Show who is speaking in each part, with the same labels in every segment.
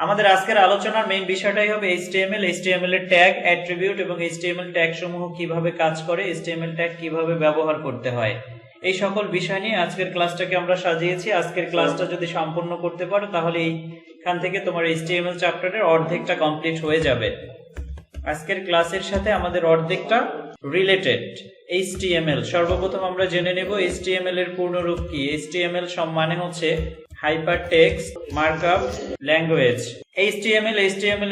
Speaker 1: আমাদের আজকের আলোচনার মেইন বিষয়টাই হবে HTML, HTML এর ট্যাগ, অ্যাট্রিবিউট এবং HTML ট্যাগ সমূহ কিভাবে কাজ করে, HTML ট্যাগ কিভাবে ব্যবহার করতে হয়, এই সকল বিষয় নিয়ে আজকের ক্লাসটাকে আমরা সাজিয়েছি। আজকের ক্লাসটা যদি সম্পূর্ণ করতে পারো তাহলে এইখান থেকে তোমার HTML চ্যাপ্টারের অর্ধেকটা কমপ্লিট হয়ে যাবে। আজকের ক্লাসের সাথে আমাদের অর্ধেকটা রিলেটেড। HTML সর্বপ্রথম আমরা জেনে নেব HTML এর পূর্ণরূপ কি। HTML মানে হচ্ছে হাইপারটেক্সট মার্কআপ ল্যাঙ্গুয়েজ। HTML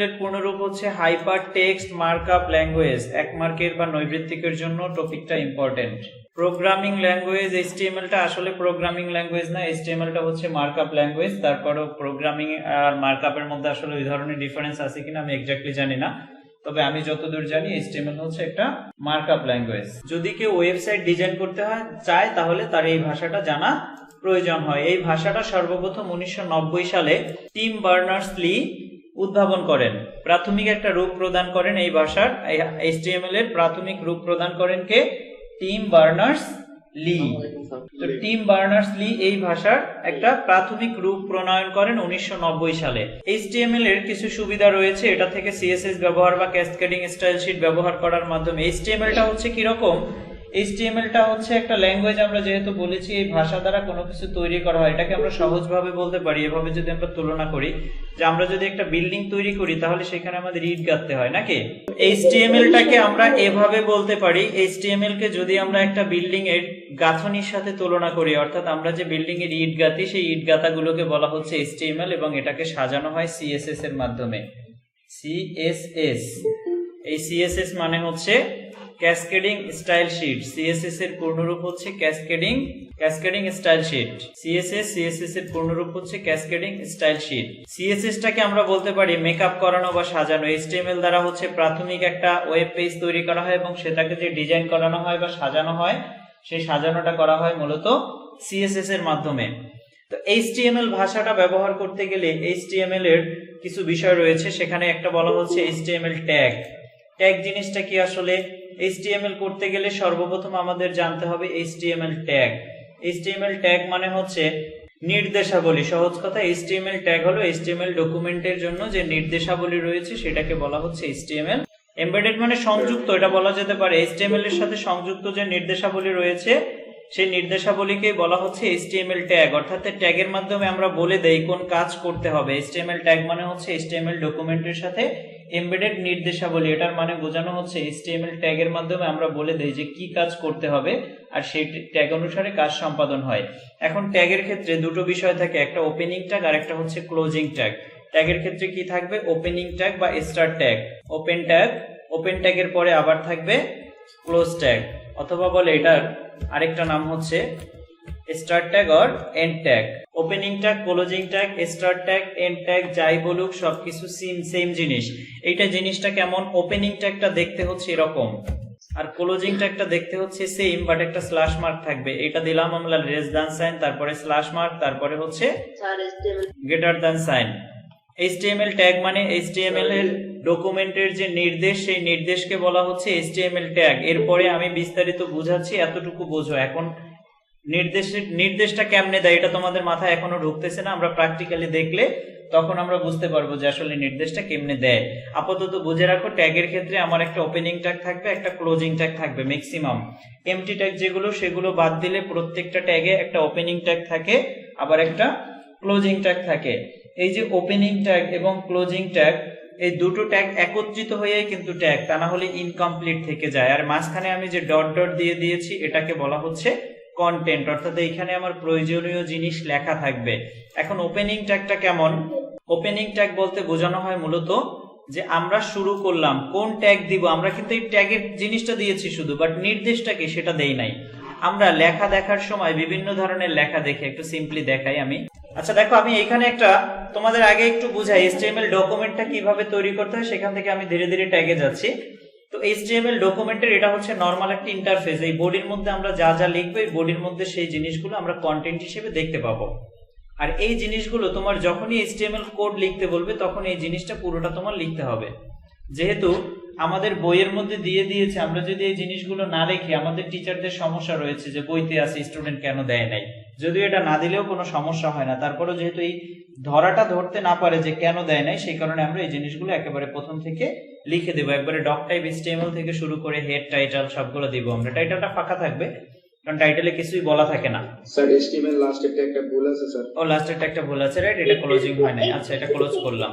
Speaker 1: এর পূর্ণরূপ হচ্ছে হাইপারটেক্সট মার্কআপ ল্যাঙ্গুয়েজ। এক মার্কের বা নৈর্বৃত্তিকের জন্য টপিকটা ইম্পর্টেন্ট। প্রোগ্রামিং ল্যাঙ্গুয়েজ HTML টা আসলে প্রোগ্রামিং ল্যাঙ্গুয়েজ না, HTML টা হচ্ছে মার্কআপ ল্যাঙ্গুয়েজ। তারপরেও প্রোগ্রামিং আর মার্কআপের মধ্যে আসলে ওই ধরনের ডিফারেন্স আছে কিনা আমি এক্স্যাক্টলি জানি না, তবে আমি যতদূর জানি HTML হচ্ছে একটা মার্কআপ ল্যাঙ্গুয়েজ। যদি কেউ ওয়েবসাইট ডিজাইন করতে চায় তাহলে তার এই ভাষাটা জানা প্রয়োজন হয়। এই ভাষাটা সর্বপ্রথম 1990 সালে টিম বার্নার্স-লি উদ্ভাবন করেন, প্রাথমিক একটা রূপ প্রদান করেন এই ভাষার। HTML এর প্রাথমিক রূপ প্রদান করেন কে? Tim Berners Lee. তো টিম বার্নার্স-লি এই ভাষার একটা প্রাথমিক রূপ প্রণয়ন করেন 1990 সালে। HTML এর কিছু সুবিধা রয়েছে, এটা থেকে CSS ব্যবহার বা ক্যাসকেডিং স্টাইল শীট ব্যবহার করার মাধ্যমে। HTML টা হচ্ছে কি রকম? HTML টা হচ্ছে একটা ল্যাঙ্গুয়েজ। আমরা যেহেতু বলেছি এই ভাষা দ্বারা কোনো কিছু তৈরি করা হয়, এটাকে আমরা সহজভাবে বলতে পারি এভাবে যদি আমরা তুলনা করি যে আমরা যদি একটা বিল্ডিং তৈরি করি তাহলে সেখানে আমাদের ইট গাঁথতে হয় নাকি? HTML টাকে আমরা এভাবে বলতে পারি, HTML কে যদি আমরা একটা বিল্ডিং এর গাঁথনির সাথে তুলনা করি, অর্থাৎ আমরা যে বিল্ডিং এর ইট গাঁথি সেই ইট গাঁথাগুলোকে বলা হচ্ছে HTML এবং এটাকে সাজানো হয় CSS এর মাধ্যমে। CSS, এই CSS মানে হচ্ছে ক্যাসকেডিং স্টাইল শীট। CSS এর পূর্ণরূপ হচ্ছে ক্যাসকেডিং স্টাইল শীট। CSS এর পূর্ণরূপ হচ্ছে ক্যাসকেডিং স্টাইল শীট। CSS টাকে আমরা বলতে পারি মেকআপ করানো বা সাজানো। HTML দ্বারা হচ্ছে প্রাথমিক একটা ওয়েব পেজ তৈরি করা হয় এবং সেটাকে যে ডিজাইন করানো হয় বা সাজানো হয়, সেই সাজানোটা করা হয় মূলত CSS এর মাধ্যমে। তো HTML ভাষাটা ব্যবহার করতে গেলে HTML এর কিছু বিষয় রয়েছে, সেখানে একটা বলা হচ্ছে HTML ট্যাগ। ট্যাগ জিনিসটা কি আসলে? HTML করতে গেলে সর্বপ্রথম আমাদের জানতে হবে HTML ট্যাগ। HTML ট্যাগ মানে হচ্ছে নির্দেশাবলী। সহজ কথা, HTML ট্যাগ হলো HTML ডকুমেন্টের জন্য যে নির্দেশাবলী রয়েছে সেটাকে বলা হচ্ছে HTML। এমবেডেড মানে সংযুক্ত, এটা বলা যেতে পারে। HTML এর সাথে সংযুক্ত যে নির্দেশাবলী রয়েছে সেই নির্দেশাবলীকে বলা হচ্ছে HTML ট্যাগ। অর্থাৎ ট্যাগের মাধ্যমে আমরা বলে দেই কোন কাজ করতে হবে। HTML ট্যাগ মানে হচ্ছে HTML ডকুমেন্টের সাথে এমবেডেড নির্দেশাবলী। এটার মানে বোঝানো হচ্ছে HTML ট্যাগের মাধ্যমে আমরা বলে দেই যে কি কাজ করতে হবে আর সেই ট্যাগ অনুসারে কাজ সম্পাদন হয়। এখন ট্যাগের ক্ষেত্রে দুটো বিষয় থাকে, একটা ওপেনিং ট্যাগ আর একটা হচ্ছে ক্লোজিং ট্যাগ। ট্যাগের ক্ষেত্রে কি থাকবে? ওপেনিং ট্যাগ বা স্টার্ট ট্যাগ। ওপেন ট্যাগের পরে আবার থাকবে ক্লোজ ট্যাগ, অথবা বলে এটার আরেকটা নাম হচ্ছে স্টার্ট ট্যাগ আর end tag. Opening tag, closing tag, start tag, end tag যাই বলুক সবকিছু সেম জিনিস। এইটা জিনিসটা কেমন? ওপেনিং ট্যাগটা দেখতে হচ্ছে এরকম আর ক্লোজিং ট্যাগটা দেখতে হচ্ছে সেম, বাট একটা স্ল্যাশ মার্ক থাকবে। এটা দিলাম আমরা লেস দ্যান সাইন, তারপরে স্ল্যাশ মার্ক, তারপরে হচ্ছে greater than sign. HTML tag মানে HTML এর ডকুমেন্টের যে নির্দেশ সেই নির্দেশকে বলা হচ্ছে HTML ট্যাগ। এরপরে আমি বিস্তারিত বুঝাচ্ছি, এতটুকু বোঝো। এখন নির্দেশটা কেমনে দেয় এটা তোমাদের মাথায় এখনো ঢুকতেছে না, আমরা প্র্যাকটিক্যালি দেখলে তখন আমরা বুঝতে পারবো যে আসলে নির্দেশটা কেমনে দেয়। আপাতত বুঝে রাখো, ট্যাগের ক্ষেত্রে আমার একটা ওপেনিং ট্যাগ থাকবে, একটা ক্লোজিং ট্যাগ থাকবে ম্যাক্সিমাম। এমটি ট্যাগ যেগুলো সেগুলো বাদ দিলে প্রত্যেকটা ট্যাগে একটা ওপেনিং ট্যাগ থাকে, আবার একটা ক্লোজিং ট্যাগ থাকে। এই যে ওপেনিং ট্যাগ এবং ক্লোজিং ট্যাগ, এই দুটো ট্যাগ একত্রিত হয়েই কিন্তু ট্যাগ, তা না হলে ইনকমপ্লিট থেকে যায়। আর মাঝখানে আমি যে ডট ডট দিয়ে দিয়েছি এটাকে বলা হচ্ছে কন্টেন্ট, অর্থাৎ এইখানে আমার প্রয়োজনীয় জিনিস লেখা থাকবে। এখন ওপেনিং ট্যাগটা কেমন? ওপেনিং ট্যাগ বলতে বোঝানো হয় মূলত যে আমরা শুরু করলাম, কোন ট্যাগ দিব। আমরা কিন্তু এই ট্যাগের জিনিসটা দিয়েছি শুধু, বাট নির্দেশটা কি সেটা দেই নাই। আমরা লেখা দেখার সময় বিভিন্ন ধরনের লেখা দেখে, একটু সিম্পলি দেখাই আমি। আচ্ছা দেখো, আমি এখানে একটা তোমাদের আগে একটু বুঝাই HTML ডকুমেন্টটা কিভাবে তৈরি করতে হয়, সেখান থেকে আমি ধীরে ধীরে ট্যাগে যাচ্ছি। তো HTML ডকুমেন্টের এটা হচ্ছে নরমাল একটা ইন্টারফেস। এই বডির মধ্যে আমরা যা যা লিখবো এই বডির মধ্যে সেই জিনিসগুলো আমরা কন্টেন্ট হিসেবে দেখতে পাবো। আর এই জিনিসগুলো তোমার যখনই HTML কোড লিখতে বলবে তখন এই জিনিসটা পুরোটা তোমার লিখতে হবে। যেহেতু আমাদের বইয়ের মধ্যে দিয়ে দিয়েছে, আমরা যদি এই জিনিসগুলো না লিখি আমাদের টিচারদের সমস্যা রয়েছে যে বইতে আছে স্টুডেন্ট কেন দেয় নাই। যদিও এটা না দিলেও কোনো সমস্যা হয় না, তারপরে যেহেতু এই ধরাটা ধরতে না পারে যে কেন দেয় নাই, সেই কারণে আমরা এই জিনিসগুলো একেবারে প্রথম থেকে লিখে দেবো। একবারে ডক টাইপ HTML থেকে শুরু করে হেড টাইটেল সবগুলো দিব আমরা। টাইটেলটা ফাঁকা থাকবে কারণ টাইটেলে কিছুই বলা থাকে না।
Speaker 2: স্যার HTML লাস্ট একটা ভুল আছে স্যার।
Speaker 1: ও লাস্টেরটা একটা ভুল আছে, রাইট? এটা ক্লোজিং হয় নাই। আচ্ছা, এটা ক্লোজ করলাম।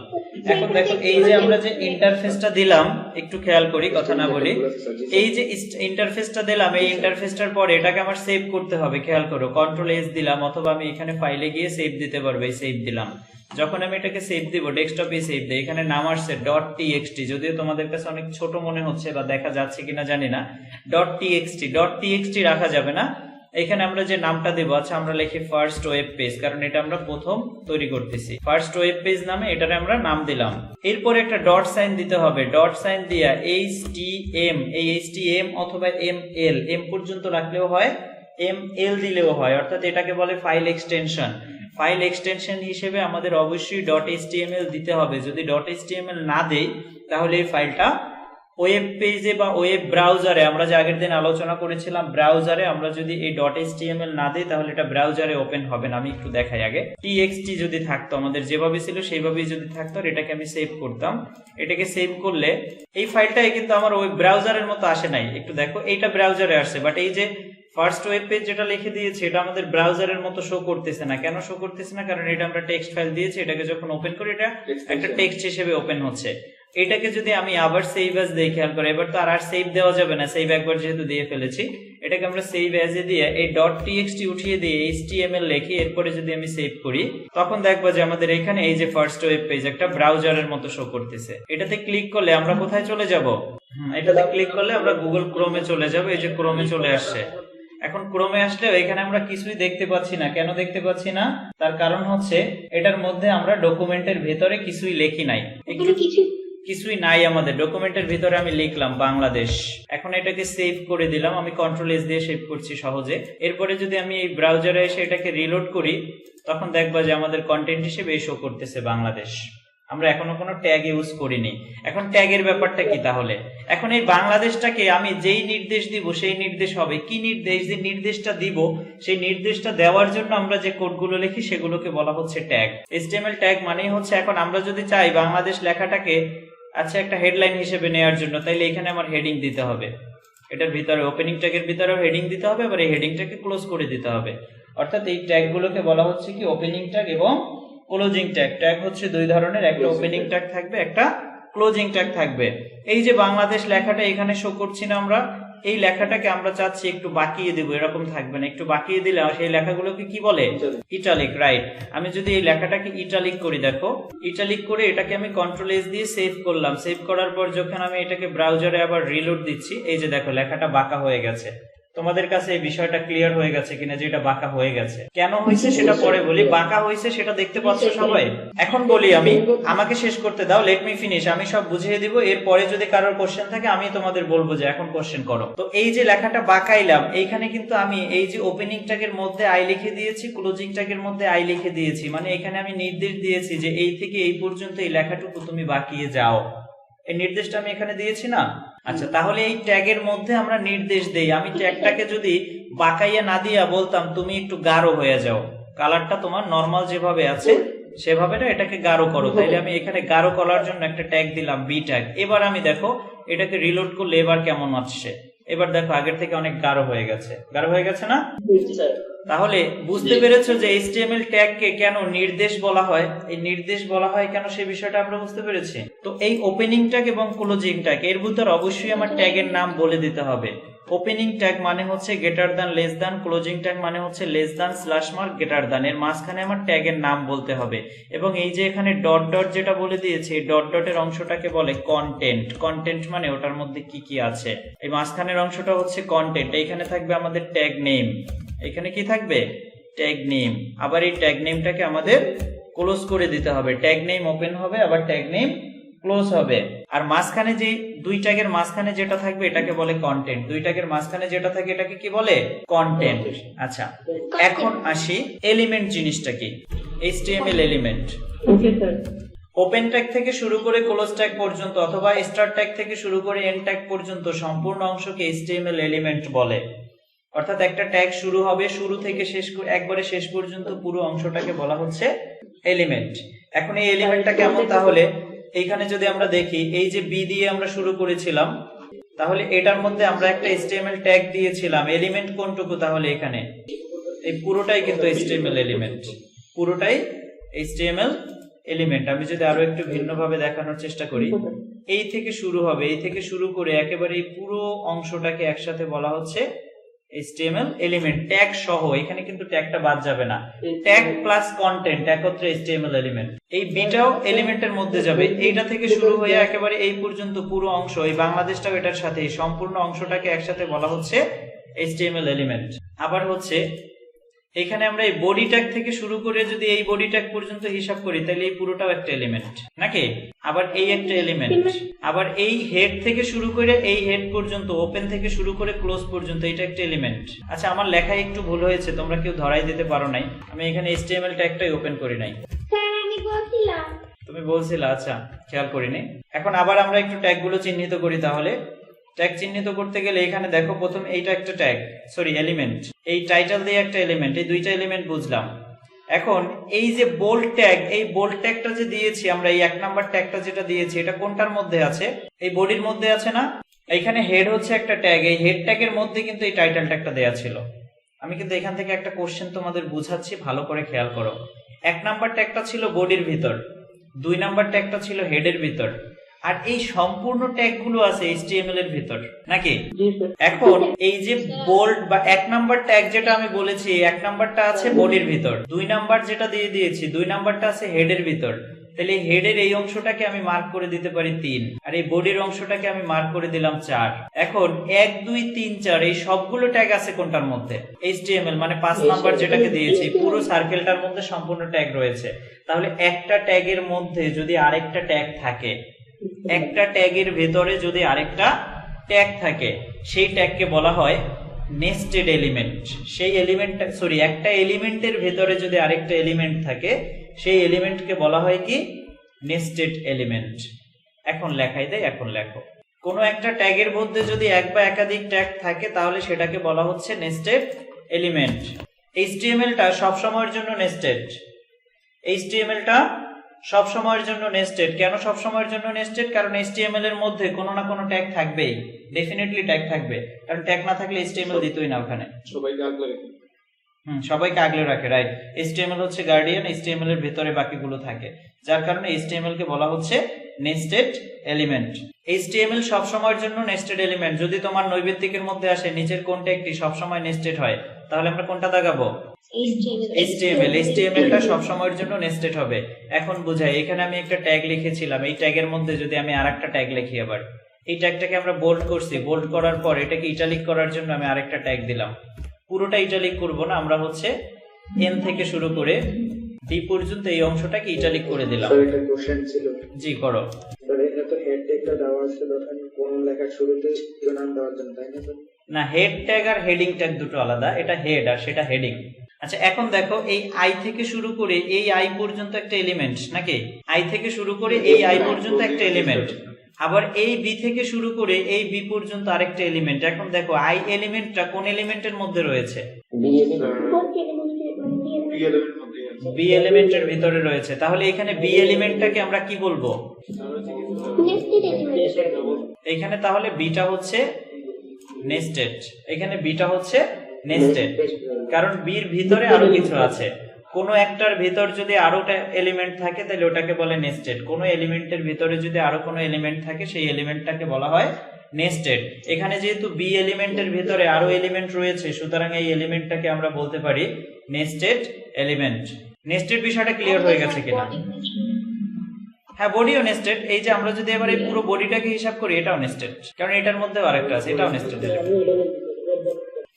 Speaker 1: এখন দেখো এই যে আমরা যে ইন্টারফেসটা দিলাম, একটু খেয়াল করি, কথা না বলি। এই যে ইন্টারফেসটা দিলাম, এই ইন্টারফেসটার পরে এটাকে আমার সেভ করতে হবে। খেয়াল করো, কন্ট্রোল এস দিলাম, অথবা আমি এখানে ফাইলে গিয়ে সেভ দিতে পারবো। এই সেভ দিলাম। যখন আমি এটাকে সেভ দিব, ডেস্কটপে সেভ দেই, এখানে নাম আসছে .txt। যদিও তোমাদের কাছে অনেক ছোট মনে হচ্ছে বা দেখা যাচ্ছে কিনা জানি না, .txt রাখা যাবে না। এখানে আমরা যে নামটা দেবো, আচ্ছা আমরা লিখি ফার্স্ট ওয়েব পেজ, কারণ এটা আমরা প্রথম তৈরি করতেছি। ফার্স্ট ওয়েব পেজ নামে এটারে আমরা নাম দিলাম। এরপরে একটা ডট সাইন দিতে হবে। ডট সাইন দিয়া HTM, এই HTM অথবা ML, এম পর্যন্ত রাখলেও হয়, ML দিলেও হয়, অর্থাৎ এটাকে বলে ফাইল এক্সটেনশন। ফাইল এক্সটেনশন হিসেবে আমাদের অবশ্যই .html দিতে হবে। যদি .html না দেই তাহলে এই ফাইলটা ওয়েব পেজে বা ওয়েব ব্রাউজারে, আমরা যে আগের দিন আলোচনা করেছিলাম ব্রাউজারে, আমরা যদি এই .html না দিই তাহলে এটা ব্রাউজারে ওপেন হবে না। আমি একটু দেখাই আগে। txt যদি থাকতো, আমাদের যেভাবে ছিল সেইভাবেই যদি থাকতো, আর এটাকে আমি সেভ করতাম, এটাকে সেভ করলে এই ফাইলটাই কিন্তু আমার ওয়েব ব্রাউজারের মতো আসে নাই। একটু দেখো, এইটা ব্রাউজারে আসছে, বাট এই যে ফার্স্ট ওয়েব পেজ যেটা লিখে দিয়েছে এটা আমাদের ব্রাউজারের মতো শো করতেছে না। কেন শো করতেছে না? কারণ এটা আমরা টেক্সট ফাইল দিয়েছি, এটাকে যখন ওপেন করি এটা একটা টেক্সট হিসেবে ওপেন হচ্ছে। এটাকে যদি আমি আবার সেভ অ্যাজ দেই, খেয়াল করে, এবার তো আর সেভ দেওয়া যাবে না, সেভ একবার যেহেতু দিয়ে ফেলেছি, এটাকে আমরা সেভ অ্যাজ এ দিয়ে এই .txt উঠিয়ে দিয়ে HTML লিখে এরপরে যদি আমি সেভ করি, তখন দেখবো যে আমাদের এখানে এই যে ফার্স্ট ওয়েব পেজ একটা ব্রাউজারের মতো শো করতেছে। এটাতে ক্লিক করলে আমরা কোথায় চলে যাব? এটাতে ক্লিক করলে আমরা গুগল ক্রোমে চলে যাব। এই যে ক্রোমে চলে আসছে। এখন ক্রোমে আসলে এখানে আমরা কিছুই দেখতে পাচ্ছি না। কেন দেখতে পাচ্ছি না? তার কারণ হচ্ছে এটার মধ্যে আমরা ডকুমেন্টের ভেতরে কিছুই লেখি নাই, কিছুই নাই আমাদের ডকুমেন্টের ভিতরে। আমি লিখলাম বাংলাদেশ, এখন এটাকে সেভ করে দিলাম। আমি কন্ট্রোল এস দিয়ে সেভ করছি সহজে। এরপরে যদি আমি এই ব্রাউজারে এসে এটাকে রিলোড করি, তখন দেখবা যে আমাদের কন্টেন্ট হিসেবে শো করতেছে বাংলাদেশ। আমরা এখনো কোনো ট্যাগ ইউজ করিনি। এখন ট্যাগের ব্যাপারটা কি তাহলে? এখন এই বাংলাদেশটাকে আমি যেই নির্দেশ দিব সেই নির্দেশ হবে। কি নির্দেশ? যে নির্দেশটা দিব সেই নির্দেশটা দেওয়ার জন্য আমরা যে কোডগুলো লিখি সেগুলোকে বলা হচ্ছে ট্যাগ। HTML ট্যাগ মানেই হচ্ছে, এখন আমরা যদি চাই বাংলাদেশ লেখাটাকে আচ্ছা একটা হেডলাইন হিসেবে নেওয়ার জন্য, তাইলে এখানে আমার হেডিং দিতে হবে। এটার ভিতরে ওপেনিং ট্যাগের ভিতরেও হেডিং দিতে হবে, আবার এই হেডিংটাকে ক্লোজ করে দিতে হবে। অর্থাৎ এই ট্যাগগুলোকে বলা হচ্ছে কি ওপেনিং ট্যাগ এবং ক্লোজিং ট্যাগ। ট্যাগ হচ্ছে দুই ধরনের, একটা ওপেনিং ট্যাগ থাকবে, একটা ক্লোজিং ট্যাগ থাকবে। এই যে বাংলাদেশ লেখাটা এখানে শো করছি না আমরা, এই লেখাটাকে আমরা চাচ্ছি একটু বাঁকিয়ে দেবো, এরকম থাকবে না, একটু বাঁকিয়ে দিলে সেই লেখাগুলোকে কি বলে? Italic, right? আমি যদি এই লেখাটাকে ইটালিক করি, দেখো ইটালিক করে এটাকে আমি কন্ট্রোল এস দিয়ে সেভ করলাম। সেভ করার পর যখন আমি এটাকে ব্রাউজারে আবার রিলোড দিচ্ছি, এই যে দেখো লেখাটা বাঁকা হয়ে গেছে। তোমাদের কাছে এই বিষয়টা ক্লিয়ার হয়ে গেছে কিনা যে এটা বাঁকা হয়ে গেছে? কেন হয়েছে সেটা পরে বলি। বাঁকা হয়েছে সেটা দেখতে পাচ্ছ সবাই? এখন বলি আমি, আমাকে শেষ করতে দাও, লেট মি ফিনিশ। আমি সব বুঝিয়ে দিব, এরপরে যদি কারোর কোশ্চেন থাকে আমি তোমাদের বলবো যে এখন কোশ্চেন করো। তো এই যে লেখাটা বাঁকাইলাম, এইখানে কিন্তু আমি এই যে ওপেনিং ট্যাগের মধ্যে আই লিখে দিয়েছি, ক্লোজিং ট্যাগের মধ্যে আই লিখে দিয়েছি। মানে এখানে আমি নির্দেশ দিয়েছি যে এই থেকে এই পর্যন্ত এই লেখাটুকু তুমি বাঁকিয়ে যাও। এই নির্দেশটা আমি এখানে দিয়েছি না? আচ্ছা, তাহলে এই ট্যাগের মধ্যে আমরা নির্দেশ দেই। আমি ট্যাগটাকে যদি বাঁকাইয়া না দিয়া বলতাম তুমি একটু গাঢ় হয়ে যাও, কালারটা তোমার নরমাল যেভাবে আছে সেভাবে না এটাকে গাঢ় করো, তাইলে আমি এখানে গাঢ় করার জন্য একটা ট্যাগ দিলাম বি ট্যাগ। এবার আমি দেখো এটাকে রিলোড করলে এবার কেমন আসছে। এবার দেখো আগের থেকে অনেক গাঢ় হয়ে গেছে। গাঢ় হয়ে গেছে না? তাহলে বুঝতে পেরেছো যে HTML ট্যাগকে কেন নির্দেশ বলা হয়? এই নির্দেশ বলা হয় কেন সেই বিষয়টা আমরা বুঝতে পেরেছি। তো এই ওপেনিং ট্যাগ এবং ক্লোজিং ট্যাগ এর ভিতর অবশ্যই আমার ট্যাগের নাম বলে দিতে হবে। ওপেনিং ট্যাগ মানে হচ্ছে greater than, less than. Closing tag মানে হচ্ছে less than, slash mark, greater than. এর মাঝখানে আমার ট্যাগের নাম বলতে হবে। এবং এই যে এখানে ডট ডট যেটা বলে দিয়েছে, এই ডট ডটের অংশটাকে বলে কন্টেন্ট। কন্টেন্ট মানে ওটার মধ্যে কি কি আছে। এই মাঝখানের অংশটা হচ্ছে কন্টেন্ট। এইখানে থাকবে আমাদের ট্যাগ নেম। এখানে কি থাকবে? Tag name. আবার এই ট্যাগ নেমটাকে আমাদের ক্লোজ করে দিতে হবে। ট্যাগ নেম ওপেন হবে, আবার ট্যাগ নেম ক্লোজ হবে। আর মাঝখানে যে দুই ট্যাগের মাঝখানে যেটা থাকবে এটাকে বলে কন্টেন্ট। দুই ট্যাগের মাঝখানে যেটা থাকে এটাকে কি বলে? কন্টেন্ট। আচ্ছা, এখন আসি এলিমেন্ট জিনিসটা কি। HTML এলিমেন্ট ওপেন ট্যাগ থেকে শুরু করে ক্লোজ ট্যাগ পর্যন্ত, অথবা স্টার্ট ট্যাগ থেকে শুরু করে এন্ড ট্যাগ পর্যন্ত সম্পূর্ণ অংশকে HTML এলিমেন্ট বলে। অর্থাৎ একটা ট্যাগ শুরু হবে, শুরু থেকে একবারে শেষ পর্যন্ত পুরো অংশটাকে বলা হচ্ছে এলিমেন্ট। এখন এই এলিমেন্টটা কেমন, তাহলে এইখানে যদি আমরা দেখি, এই যে বি দিয়ে আমরা শুরু করেছিলাম, তাহলে এটার মধ্যে আমরা একটা HTML ট্যাগ দিয়েছিলাম। এলিমেন্ট কোনটুকু, তাহলে এখানে এই পুরোটাই কিন্তু HTML এলিমেন্ট, পুরোটাই HTML এলিমেন্ট। আমি যদি আরো একটু ভিন্নভাবে দেখানোর চেষ্টা করি, এই থেকে শুরু হবে, এই থেকে শুরু করে একেবারে এই পুরো অংশটাকে একসাথে বলা হচ্ছে HTML এলিমেন্ট, ট্যাগ সহ। এখানে কিন্তু ট্যাগটা বাদ যাবে না, ট্যাগ প্লাস কন্টেন্ট একত্রে HTML এলিমেন্ট। এই বিটাও এলিমেন্টের মধ্যে যাবে, এইটা থেকে শুরু হয়ে একেবারে এই পর্যন্ত পুরো অংশ, এই বাংলাদেশটাও এটার সাথে, এই সম্পূর্ণ অংশটাকে একসাথে বলা হচ্ছে HTML এলিমেন্ট। আবার হচ্ছে এখানে আমরা এই বডি ট্যাগ থেকে শুরু করে যদি এই বডি ট্যাগ পর্যন্ত হিসাব করি, তাহলে এই পুরোটাও একটা এলিমেন্ট নাকি? আবার এই একটা এলিমেন্ট। আবার এই হেড থেকে শুরু করে এই হেড পর্যন্ত, ওপেন থেকে শুরু করে ক্লোজ পর্যন্ত, এটা একটা এলিমেন্ট। আচ্ছা, আমার লেখায় একটু ভুল হয়েছে, তোমরা কেউ ধরাই দিতে পারো নাই। আমি এখানে HTML ট্যাগটাই ওপেন করি নাই।
Speaker 3: স্যার আমি বলছিলাম।
Speaker 1: তুমি বলছিলে, আচ্ছা খেয়াল করিনি। এখন আবার আমরা একটু ট্যাগ গুলো চিহ্নিত করি। তাহলে ট্যাগ চিহ্নিত করতে গেলে এখানে দেখো, প্রথম এইটা একটা ট্যাগ, সরি এলিমেন্ট, এই টাইটেল দিয়ে একটা এলিমেন্ট, এই দুইটা এলিমেন্ট বুঝলাম। এখন এই যে বোল্ড ট্যাগ, এই বোল্ড ট্যাগটা যে দিয়েছি আমরা, এই 1 নাম্বার ট্যাগটা যেটা দিয়েছি, এটা কোনটার মধ্যে আছে? এই বডির মধ্যে আছে না? এইখানে হেড হচ্ছে একটা ট্যাগ, এই হেড ট্যাগের মধ্যে কিন্তু এই টাইটেল ট্যাগটা দেয়া ছিল। আমি কিন্তু এখান থেকে একটা কোশ্চেন তোমাদের বুঝাচ্ছি, ভালো করে খেয়াল করো। 1 নাম্বার ট্যাগটা ছিল বডির ভিতর, 2 নাম্বার ট্যাগটা ছিল হেডের ভিতর, আর এই সম্পূর্ণ ট্যাগ গুলো আছে HTML এর ভিতর নাকি? এখন এই যে বোল্ড বা 1 নাম্বার ট্যাগ যেটা আমি বলেছি, 1 নাম্বারটা আছে বডির ভিতর, 2 নাম্বার যেটা দিয়ে দিয়েছি, 2 নাম্বারটা আছে হেডের ভিতর। তাহলে হেডের এই অংশটাকে আমি মার্ক করে দিতে পারি 3, আর এই বডির অংশটাকে আমি মার্ক করে দিলাম 4। এখন 1 2 3 4 এই সবগুলো ট্যাগ আছে কোনটার মধ্যে? HTML, মানে 5 নাম্বার যেটাকে দিয়েছি, পুরো সার্কেলটার মধ্যে সম্পূর্ণ ট্যাগ রয়েছে। তাহলে একটা ট্যাগের মধ্যে যদি আরেকটা ট্যাগ থাকে, একটা ট্যাগের ভেতরে যদি আরেকটা ট্যাগ থাকে, সেই ট্যাগকে বলা হয় নেস্টেড এলিমেন্ট। সেই এলিমেন্ট, সরি, একটা এলিমেন্টের ভেতরে যদি আরেকটা এলিমেন্ট থাকে, সেই এলিমেন্টকে বলা হয় কি? Nested element. এখন লেখাই দেয়, এখন লেখো। কোনো একটা ট্যাগের মধ্যে যদি এক বা একাধিক ট্যাগ থাকে, তাহলে সেটাকে বলা হচ্ছে নেস্টেড এলিমেন্ট। HTML-টা সব সময়ের জন্য নেস্টেড। HTML-টা সব সময়ের জন্য নেস্টেড। কেন সব সময়ের জন্য নেস্টেড? কারণ HTML এর মধ্যে কোনো না কোনো ট্যাগ থাকবেই, ডেফিনেটলি ট্যাগ থাকবে। কারণ ট্যাগ না থাকলে HTML দিতই না ওখানে।
Speaker 2: সবাইকে আগলে রাখে।
Speaker 1: সবাইকে আগলে রাখে, রাইট। HTML হচ্ছে গার্ডিয়ান, HTML এর ভিতরে বাকিগুলো থাকে, যার কারণে HTML কে বলা হচ্ছে নেস্টেড এলিমেন্ট। HTML সব সময়ের জন্য নেস্টেড এলিমেন্ট। যদি তোমার নৈবেদিকের মধ্যে আসে নিচের কোনটা একটি সব সময় নেস্টেড হয়, তাহলে আমরা কোনটা দাগাবো? HTML। HTML-টা সব সময়ের জন্য নেস্টেড হবে। এখন বুঝাই, এখানে আমি একটা ট্যাগ লিখেছিলাম, এই ট্যাগের মধ্যে যদি আমি আরেকটা ট্যাগ লিখি, আবার এই ট্যাগটাকে আমরা বোল্ড করছি, বোল্ড করার পর এটাকে ইটালিক করার জন্য আমি আরেকটা ট্যাগ দিলাম। পুরোটা ইটালিক করব না, আমরা হচ্ছে N থেকে শুরু করে D পর্যন্ত এই অংশটাকে ইটালিক করে দিলাম।
Speaker 2: স্যার একটা কোশ্চেন ছিল।
Speaker 1: জি করো।
Speaker 2: স্যার এটা তো হেড ট্যাগটা দেওয়া আছে, তখন কোন লেখার শুরুতে শিরোনাম দেওয়ার জন্য, তাই না স্যার?
Speaker 1: না, হেড ট্যাগ আর হেডিং ট্যাগ দুটো আলাদা, এটা হেড আর সেটা হেডিং। আচ্ছা, এখন দেখো, এই আই থেকে শুরু করে এই আই পর্যন্ত একটা এলিমেন্ট নাকি? আই থেকে শুরু করে এই আই পর্যন্ত একটা এলিমেন্ট, আবার এই বি থেকে শুরু করে এই বি পর্যন্ত আরেকটা এলিমেন্ট। এখন দেখো, আই এলিমেন্টটা কোন এলিমেন্টের মধ্যে রয়েছে? বি এলিমেন্টের ভিতরে রয়েছে। তাহলে এখানে বি এলিমেন্টটাকে আমরা কি বলবো? এখানে তাহলে বিটা হচ্ছে নেস্টেড, এখানে বিটা হচ্ছে নেস্টেড, কারণ বির ভিতরে আরো কিছু আছে। কোনো একটার ভিতর যদি আরো এলিমেন্ট থাকে, তাহলে ওটাকে বলে নেস্টেড। কোনো এলিমেন্টের ভিতরে যদি আরো কোনো এলিমেন্ট থাকে, সেই এলিমেন্টটাকে বলা হয় নেস্টেড। এখানে যেহেতু বি এলিমেন্টের ভিতরে আরো এলিমেন্ট রয়েছে, সুতরাং এই এলিমেন্টটাকে আমরা বলতে পারি নেস্টেড এলিমেন্ট। নেস্টেড বিষয়টা ক্লিয়ার হয়ে গেছে কিনা? হ্যাঁ, বডিও নেস্টেড। এই যে আমরা যদি এবার এই পুরো বডিটাকে হিসাব করি, এটাও নেস্টেড, কারণ এটার মধ্যে আরেকটা আছে, এটাও নেস্টেড এলিমেন্ট।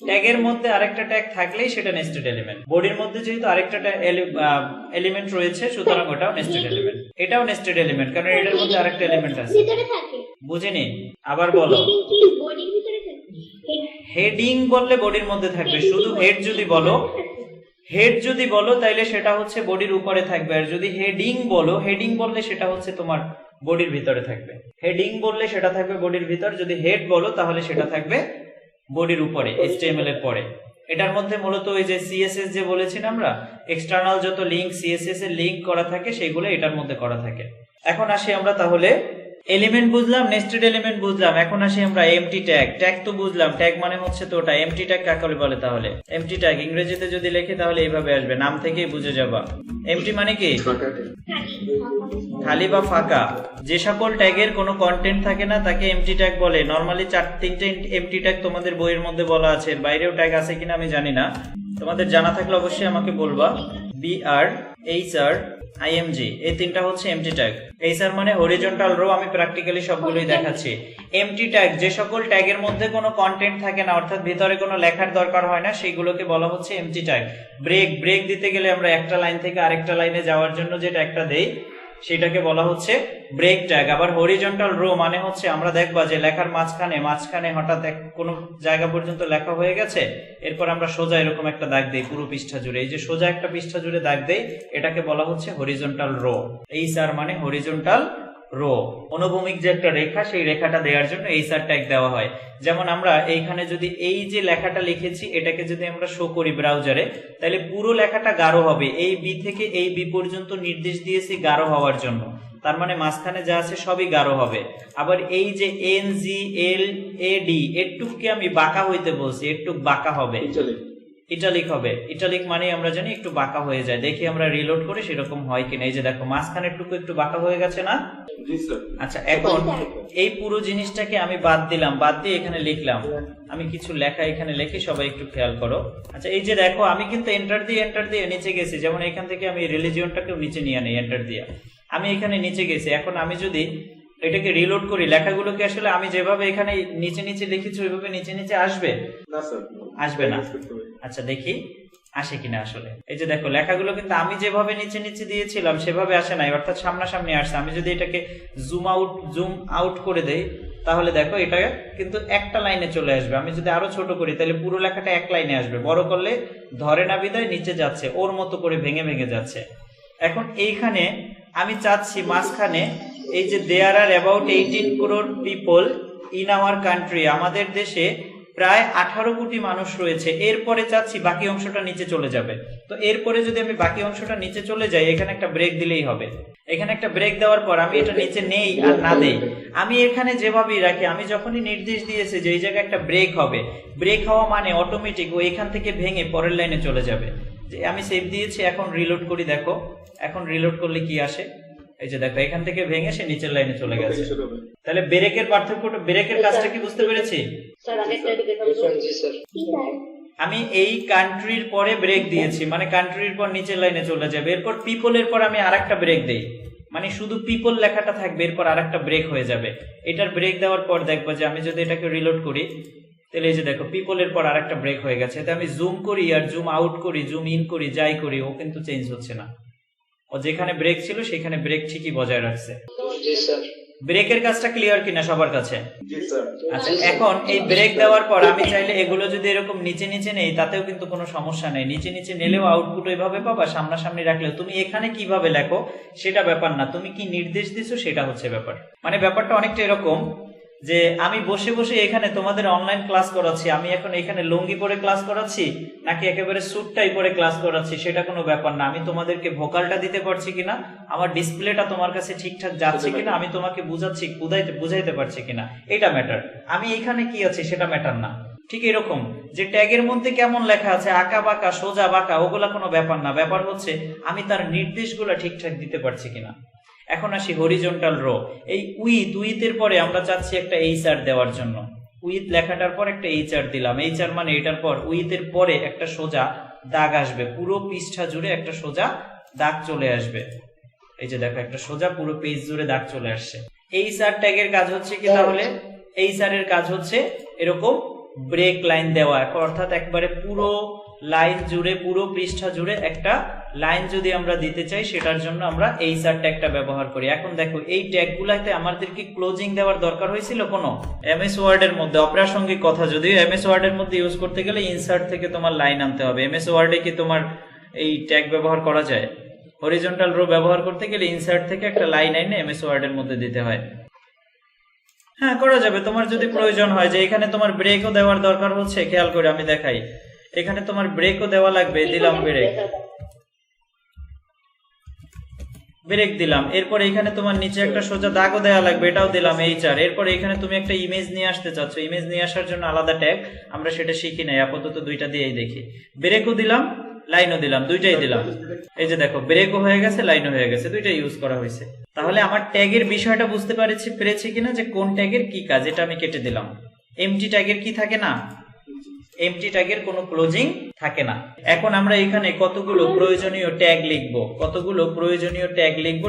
Speaker 1: ট্যাগের মধ্যে আরেকটা ট্যাগ থাকলেই সেটা নেস্টেড এলিমেন্ট। বডির মধ্যে যেহেতু আরেকটা এলিমেন্ট রয়েছে, সুতরাং ওটাও নেস্টেড এলিমেন্ট। এটাও নেস্টেড এলিমেন্ট, কারণ এটার মধ্যে আরেকটা এলিমেন্ট আছে। বুঝিনি, আবার বলো। হেডিং বললে বডির মধ্যে থাকবে। শুধু হেড যদি বলো, হেড যদি বলো তাইলে সেটা হচ্ছে বডির উপরে থাকবে, আর যদি হেডিং বলো, হেডিং বললে সেটা হচ্ছে তোমার বডির ভিতরে থাকবে। হেডিং বললে সেটা থাকবে বডির ভিতর, যদি হেড বলো তাহলে সেটা থাকবে বডির উপরে HTML এর পরে। এটার মধ্যে মূলত ওই যে CSS যে বলেছি না আমরা, এক্সটার্নাল যত লিংক CSS এর লিংক করা থাকে সেগুলো এটার মধ্যে করা থাকে। এখন আসি আমরা তাহলে এলিমেন্ট বুঝলাম, নেস্টেড এলিমেন্ট বুঝলাম, এখন আসি আমরা এমটি ট্যাগ। ট্যাগ তো বুঝলাম, ট্যাগ মানে হচ্ছে তো ওটা। এমটি ট্যাগ কাকে বলে তাহলে? এমটি ট্যাগ ইংরেজিতে যদি লিখি তাহলে এইভাবে আসবে, নাম থেকেই বুঝে যাবা। এমটি মানে কি? খালি বা ফাঁকা। যে সকল ট্যাগের কোনো কন্টেন্ট থাকে না তাকে এমটি ট্যাগ বলে। নরমালি 3টে এমটি ট্যাগ তোমাদের বইয়ের মধ্যে বলা আছে, এর বাইরেও ট্যাগ আছে কিনা আমি জানি না, তোমাদের জানা থাকলে অবশ্যই আমাকে বলবা। BR HR IMG এই 3টা হচ্ছে এমটি ট্যাগ। HR মানে হরিজন্টাল রো, আমি প্র্যাকটিক্যালি সবগুলোই দেখাচ্ছি। এমটি ট্যাগ যে সকল ট্যাগের মধ্যে কোনো কন্টেন্ট থাকে না, অর্থাৎ ভিতরে কোনো লেখার দরকার হয় না, সেইগুলোকে বলা হচ্ছে এমটি ট্যাগ। ব্রেক দিতে গেলে আমরা একটা লাইন থেকে আরেকটা লাইনে যাওয়ার জন্য যে ট্যাগটা দেই সেটাকে বলা হচ্ছে ব্রেক ট্যাগ। আবার হরিজন্টাল রো মানে হচ্ছে আমরা দেখবা যে লেখার মাঝখানে হঠাৎ কোনো জায়গা পর্যন্ত লেখা হয়ে গেছে, এরপর আমরা সোজা এরকম একটা দাগ দেই পুরো পৃষ্ঠা জুড়ে। এই যে সোজা একটা পৃষ্ঠা জুড়ে দাগ দেই, এটাকে বলা হচ্ছে হরিজন্টাল রো। HR মানে হরিজন্টাল রো, অনুভূমিক যে একটা রেখা, সেই রেখাটা দেওয়ার জন্য HR ট্যাগ দেওয়া হয়। যেমন আমরা এইখানে যদি এই যে লেখাটা লিখেছি এটাকে যদি আমরা শো করি ব্রাউজারে, তাহলে পুরো লেখাটা গাঢ় হবে। এই বি থেকে এই বি পর্যন্ত নির্দেশ দিয়েছি গাঢ় হওয়ার জন্য, তার মানে মাঝখানে যা আছে সবই গাঢ় হবে। আবার এই যে NGLAD এরটুককে আমি বাঁকা হইতে বলছি, একটু বাঁকা হবে, ইটালিক হবে। ইটালিক মানে আমরা জানি একটু বাঁকা হয়ে যায়। দেখি আমরা রিলোড করে সেরকম হয় কিনা। এই যে দেখো মাঝখানের টুকু একটু বাঁকা হয়ে গেছে না? আচ্ছা, এখন এই পুরো জিনিসটাকে আমি বাদ দিলাম, বাদ দিয়ে এখানে লিখলাম। আমি কিছু লেখা এখানে লিখি, সবাই একটু খেয়াল করো। আচ্ছা, এই যে দেখো আমি কিন্তু এন্টার দিয়ে নিচে গেছি। যেমন এখান থেকে আমি রিলিজিয়নটাকেও নিচে নিয়ে আনি, এন্টার দিয়ে আমি এখানে নিচে গেছি। এখন আমি যদি এটাকে রিলোড করি, লেখাগুলোকে আসলে আমি যেভাবে এখানে নিচে লিখেছি ওইভাবে নিচে আসবে না? স্যার আসবে না। আচ্ছা, দেখি আসে কিনা আসলে। এই যে দেখো লেখাগুলো কিন্তু আমি যেভাবে নিচে দিয়েছিলাম সেভাবে আসে নাই, অর্থাৎ সামনাসামনি আসছে। আমি যদি এটাকে জুম আউট করে দেই তাহলে দেখো এটা কিন্তু একটা লাইনে চলে আসবে। আমি যদি আরো ছোট করি তাহলে পুরো লেখাটা এক লাইনে আসবে। বড় করলে ধরে না বিদায় নিচে যাচ্ছে, ওর মতো করে ভেঙে যাচ্ছে। এখন এইখানে আমি চাচ্ছি মাঝখানে এই যে there are about 18 crore people in our country, আমাদের দেশে প্রায় 18 কোটি মানুষ রয়েছে। এরপরে চাচ্ছি বাকি অংশটা নিচে চলে যাবে। তো এরপরে যদি আমি বাকি অংশটা নিচে চলে যাই, এখানে একটা ব্রেক দিলেই হবে। এখানে একটা ব্রেক দেওয়ার পর আমি এটা নিচে নেই আর না দেই, আমি এখানে যেভাবেই রাখি, আমি যখনই নির্দেশ দিয়েছি যে এই জায়গায় একটা ব্রেক হবে, ব্রেক হওয়া মানে অটোমেটিক ও এখান থেকে ভেঙে পরের লাইনে চলে যাবে। যে আমি সেভ দিয়েছি, এখন রিলোড করি, দেখো এখন রিলোড করলে কি আসে। এই যে দেখো এখান থেকে ভেঙে সে নিচের লাইনে চলে গেছে। তাহলে ব্রেকের পার্থক্যটা, ব্রেকের কাজটা কি বুঝতে পেরেছি? আমি এই কান্ট্রির পরে ব্রেক দিয়েছি, মানে কান্ট্রির পর নিচের লাইনে চলে যাবে। এরপর পিপলের পর আমি আরেকটা ব্রেক দেই, মানে শুধু পিপল লেখাটা থাকবে, এরপর আরেকটা ব্রেক হয়ে যাবে। এটার ব্রেক দেওয়ার পর দেখবো যে আমি যদি এটাকে রিলোড করি তাহলে এই যে দেখো পিপলের পর আরেকটা ব্রেক হয়ে গেছে। এতে আমি জুম করি আর জুম আউট করি, জুম ইন করি, যাই করি, ও কিন্তু চেঞ্জ হচ্ছে না। ও যেখানে ব্রেক ছিল সেখানে ব্রেক ঠিকই বজায় রাখছে। ব্রেকের কাজটা ক্লিয়ার কিনা সবার কাছে? আচ্ছা, এখন এই ব্রেক দেওয়ার পর আমি চাইলে এগুলো যদি এরকম নিচে নেই তাতেও কিন্তু কোনো সমস্যা নেই। নিচে নিলেও আউটপুট ওইভাবে পাবা, সামনাসামনি রাখলেও। তুমি এখানে কিভাবে লেখো সেটা ব্যাপার না, তুমি কি নির্দেশ দিছো সেটা হচ্ছে ব্যাপার। মানে ব্যাপারটা অনেকটা এরকম যে আমি বসে এখানে তোমাদের অনলাইন ক্লাস করাচ্ছি, আমি এখন এখানে লুঙ্গি পরে ক্লাস করাচ্ছি নাকি একেবারে স্যুটটাই পরে ক্লাস করাচ্ছি সেটা কোনো ব্যাপার না। আমি তোমাদেরকে ভোকালটা দিতে পারছি কিনা, আমার ডিসপ্লেটা তোমার কাছে ঠিকঠাক যাচ্ছে কিনা, আমি তোমাকে বুঝাচ্ছি বুঝাইতে পারছি কিনা, এটা ম্যাটার। আমি এখানে কি আছি সেটা ম্যাটার না। ঠিক এরকম যে ট্যাগের মধ্যে কেমন লেখা আছে, আঁকা বাঁকা সোজা বাঁকা, ওগুলা কোনো ব্যাপার না। ব্যাপার হচ্ছে আমি তার নির্দেশগুলা ঠিকঠাক দিতে পারছি কিনা। এখন আসি হরিজন্টাল রো। এই উইথের পরে আমরা চাচ্ছি একটা HR দেওয়ার জন্য। উইথ লেখাটার পর একটা HR দিলাম। HR মানে এটার পর উইথের পরে একটা সোজা দাগ আসবে, পুরো পৃষ্ঠা জুড়ে একটা সোজা দাগ চলে আসবে। এই যে দেখো একটা সোজা পুরো পেজ জুড়ে দাগ চলে আসছে। HR ট্যাগের কাজ হচ্ছে কি তাহলে? HR এর কাজ হচ্ছে এরকম ব্রেক লাইন দেওয়া, অর্থাৎ একবারে পুরো লাইন জুড়ে, পুরো পৃষ্ঠা জুড়ে একটা লাইন যদি আমরা দিতে চাই সেটার জন্য আমরা HR ট্যাগটা ব্যবহার করি। এখন দেখো এই ট্যাগগুলাতে আমাদের কি ক্লোজিং দেওয়ার দরকার হয়েছিল কোনো? MS ওয়ার্ড এর মধ্যে অপ্রাসঙ্গিক কথা, যদিও MS ওয়ার্ড এর মধ্যে ইউজ করতে গেলে ইনসার্ট থেকে তোমার লাইন আনতে হবে। MS ওয়ার্ডে কি তোমার এই ট্যাগ ব্যবহার করা যায়? হরিজন্টাল রো ব্যবহার করতে গেলে ইনসার্ট থেকে একটা লাইন এনে MS ওয়ার্ড এর মধ্যে দিতে হয়। হ্যাঁ করা যাবে, তোমার যদি প্রয়োজন হয় যে এখানে তোমার ব্রেকও দেওয়ার দরকার হচ্ছে, খেয়াল করে আমি দেখাই, এখানে তোমার ব্রেকও দেওয়া লাগবে, দিলাম ব্রেক, ব্রেক দিলাম। এরপর এখানে তোমার নিচে একটা সোজা দাগও দেওয়া লাগবে, এটাও দিলাম এইচআর। এরপর এখানে তুমি একটা ইমেজ নিয়ে আসতে চাচ্ছ, ইমেজ নিয়ে আসার জন্য আলাদা ট্যাগ, আমরা সেটা শিখি নাই, আপাতত দুইটা দিয়েই দেখি। ব্রেকও দিলাম, লাইনও দিলাম, দুইটাই দিলাম। এই যে দেখো ব্রেকও হয়ে গেছে, লাইনও হয়ে গেছে, দুইটাই ইউজ করা হয়েছে। তাহলে আমার ট্যাগের বিষয়টা বুঝতে পেরেছি কিনা, যে কোন ট্যাগের কি কাজ, এটা আমি কেটে দিলাম। এমটি ট্যাগের কি থাকে না, এমটি ট্যাগের কোনো ক্লোজিং থাকে না। এখন আমরা এখানে কতগুলো প্রয়োজনীয় ট্যাগ লিখবো,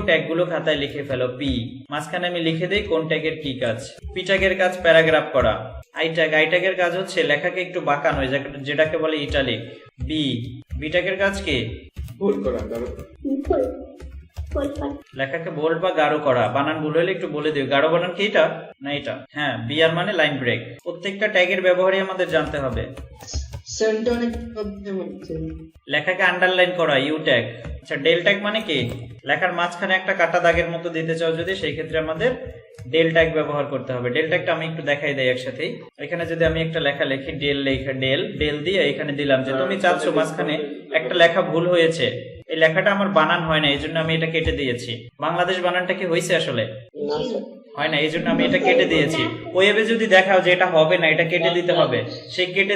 Speaker 1: ট্যাগগুলো খাতায় লিখে ফেলো। পি মাঝখানে আমি লিখে দেই কোন ট্যাগের কি কাজ। পি ট্যাগের কাজ প্যারাগ্রাফ করা। আই ট্যাগের কাজ হচ্ছে লেখাকে একটু বাঁকানো, যেটাকে বলে ইটালিক। বি ট্যাগের কাজ কি, লেখাকে বোল্ড বা গাঢ় করা। বানান ভুল হলে একটু বলে দিও, গাঢ় বানান কি এটা না এটা? হ্যাঁ, বিআর মানে লাইন ব্রেক। প্রত্যেকটা ট্যাগের ব্যবহারই আমাদের জানতে হবে। লেখাকে আন্ডারলাইন করা, ইউ ট্যাগ। আচ্ছা, ডেল ট্যাগ মানে কি, লেখার মাঝখানে একটা কাটা দাগের মতো দিতে চাও যদি, সেই ক্ষেত্রে আমাদের ডেল ট্যাগ ব্যবহার করতে হবে। ডেল ট্যাগটা আমি একটু দেখাই দেই একসাথেই। এখানে যদি আমি একটা লেখা লিখি, ডেল দিয়ে এখানে দিলাম যে তুমি চাচ্ছ মাঝখানে একটা লেখা ভুল হয়েছে, এই লেখাটা আমার বানান হয় না, এই জন্য আমি এটা কেটে দিয়েছি। বাংলাদেশ বানানটা কি হয়েছে আসলে? হয় না, এই জন্য আমি এটা কেটে দিয়েছি। ওয়েবে যদি দেখাও যে এটা হবে না, এটা কেটে দিতে হবে, সেই কেটে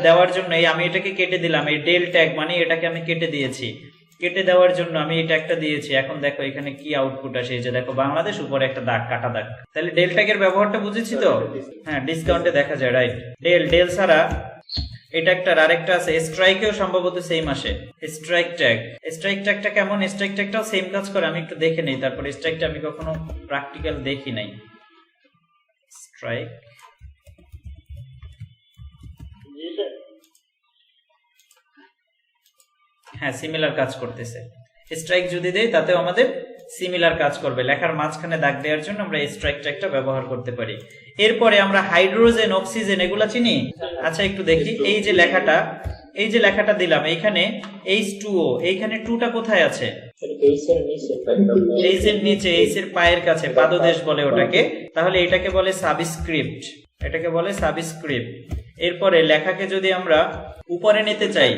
Speaker 1: দেওয়ার জন্য আমি এটাকে কেটে দিলাম। এই ডেল ট্যাগ মানে এটাকে আমি কেটে দিয়েছি, কেটে দেওয়ার জন্য আমি এই ট্যাগটা দিয়েছি। এখন দেখো এখানে কি আউটপুট আসে, এই যে দেখো বাংলাদেশ, উপরে একটা দাগ, কাটা দাগ। তাহলে ডেল ট্যাগের ব্যবহারটা বুঝেছি তো? হ্যাঁ, ডিসকাউন্টে দেখা যায়, রাইট। ডেল ছাড়া এটা একটা, আরেকটা আছে স্ট্রাইকেও সম্ভবত সেম আসে, স্ট্রাইক ট্যাগটা কেমন? স্ট্রাইক ট্যাগটাও সেম কাজ করে, আমি একটু দেখে নেই। তারপর স্ট্রাইকটা আমি কখনো প্র্যাকটিক্যাল দেখি নাই। স্ট্রাইক, হ্যাঁ সিমিলার কাজ করতেছে। স্ট্রাইক যদি দেই তাতেও আমাদের সিমিলার কাজ করবে। লেখার মাঝখানে দাগ দেওয়ার জন্য আমরা স্ট্রাইক ট্যাগটা ব্যবহার করতে পারি। এরপরে আমরা হাইড্রোজেন, অক্সিজেন এগুলা চিনি। আচ্ছা একটু দেখি, এই যে লেখাটা দিলাম, এইখানে H2O, এইখানে 2টা কোথায় আছে? এইচ এর নিচে, এইচ এর পায়ের কাছে, পাদদেশ বলে ওটাকে। তাহলে এটাকে বলে সাবস্ক্রিপ্ট, এরপরে লেখাকে যদি আমরা উপরে নিতে চাই,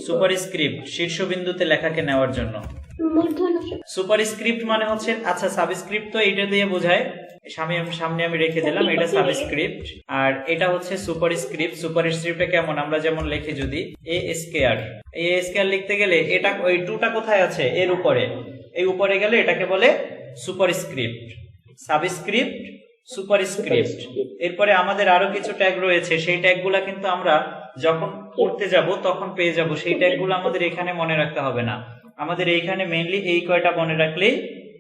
Speaker 1: সুপারস্ক্রিপ্ট, শীর্ষবিন্দুতে লেখাকে নেওয়ার জন্য। সুপারস্ক্রিপ্ট মানে হচ্ছে, আচ্ছা সাবস্ক্রিপ্ট তো এইটা দিয়ে বোঝায়, সামনে আমি রেখে দিলাম, এটা সাবস্ক্রিপ্ট। আর এটা হচ্ছে সুপারস্ক্রিপ্টটা কেমন, আমরা যেমন লিখি যদি এ স্কয়ার লিখতে গেলে এটা, ওই 2টা কোথায় আছে? এর উপরে, এই উপরে গেলে এটাকে বলে সুপারস্ক্রিপ্ট, সাবস্ক্রিপ্ট, সুপারস্ক্রিপ্ট। এরপরে আমাদের আরো কিছু ট্যাগ রয়েছে, সেই ট্যাগগুলা কিন্তু আমরা যখন পড়তে যাব তখন পেয়ে যাব। সেই ট্যাগগুলো আমাদের এখানে মনে রাখতে হবে না, আমাদের এইখানে মেইনলি এই কয়টা মনে রাখলেই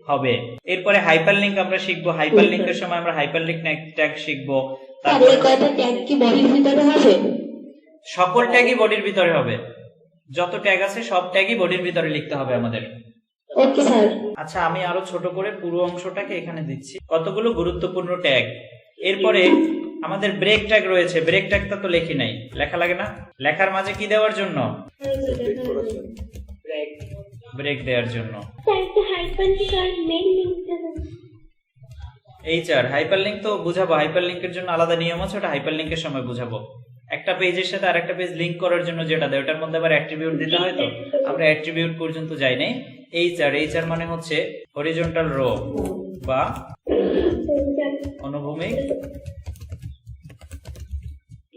Speaker 1: হবে। এরপরে হাইপারলিংক আমরা শিখবো, হাইপারলিংকের সময় আমরা হাইপারলিংক ট্যাগ শিখবো। তারপরে সকল ট্যাগই বডির ভিতরে হবে, যত ট্যাগ আছে সব ট্যাগই বডির ভিতরে লিখতে হবে আমাদের।
Speaker 3: Okay sir.
Speaker 1: আচ্ছা, আমি আরো ছোট করে পুরো অংশটাকে এখানে দিচ্ছি, কতগুলো গুরুত্বপূর্ণ ট্যাগ। এরপরে আমাদের ব্রেক ট্যাগ রয়েছে, ব্রেক ট্যাগটা তো লেখি নাই, লেখা লাগে না? লেখার মাঝে কি দেওয়ার জন্য? ব্রেক দেওয়ার জন্য। এইচআর হাইপারলিংক তো বুঝাবো, হাইপারলিংকের জন্য আলাদা নিয়ম আছে, ওটা হাইপারলিংকের সময় বুঝাবো। একটা পেজের সাথে আরেকটা পেজ লিংক করার জন্য যেটা দেয়, ওটার মধ্যে আবার অ্যাট্রিবিউট দিতে হয়, তো আমরা অ্যাট্রিবিউট পর্যন্ত যাই নাই। এইচআর মানে হচ্ছে হরিজন্টাল রো বা অনুভূমিক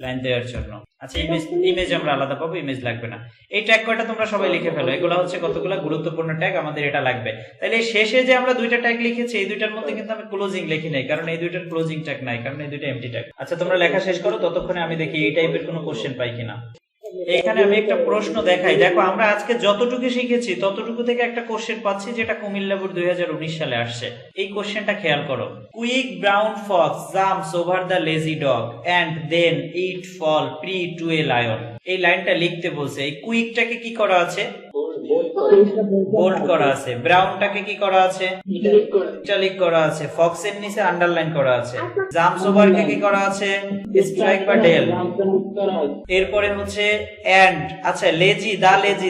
Speaker 1: লাইন দেওয়ার জন্য। আচ্ছা, ইমেজ আমরা আলাদা পাবো, ইমেজ লাগবে না। এই ট্যাগ কয়টা তোমরা সবাই লিখে ফেলো, এগুলো হচ্ছে কতগুলো গুরুত্বপূর্ণ ট্যাগ, আমাদের এটা লাগবে। তাহলে শেষে যে আমরা 2টা ট্যাগ লিখেছি, এই 2টার মধ্যে কিন্তু আমি ক্লোজিং লিখি নাই, কারণ এই 2টার ক্লোজিং ট্যাগ নাই, কারণ এই 2টা এমটি ট্যাগ। আচ্ছা, তোমরা লেখা শেষ করো, ততক্ষণে আমি দেখি এই টাইপের কোনো কোশ্চেন পাই কিনা। এখানে আমি একটা প্রশ্ন দেখাই, দেখো আমরা আজকে যতটুকু শিখেছি ততটুকু থেকে একটা কোশ্চেন পাচ্ছি, যেটা কুমিল্লা বোর্ড 2019 সালে আসছে। এই কোশ্চেনটা খেয়াল করো। Quick brown fox jumps over the lazy dog and then it fall prey to a lion. এই লাইনটা লিখতে বলছে, এই কুইকটাকে কি করা আছে? বোল্ড করা আছে। ব্রাউনটাকে কি করা আছে? ইটালিক করা আছে। ফক্সের নিচে আন্ডারলাইন করা আছে। জাম্পস ওভারকে কি করা আছে? স্ট্রাইক বা ডেল। এরপরে হচ্ছে এন্ড, আচ্ছা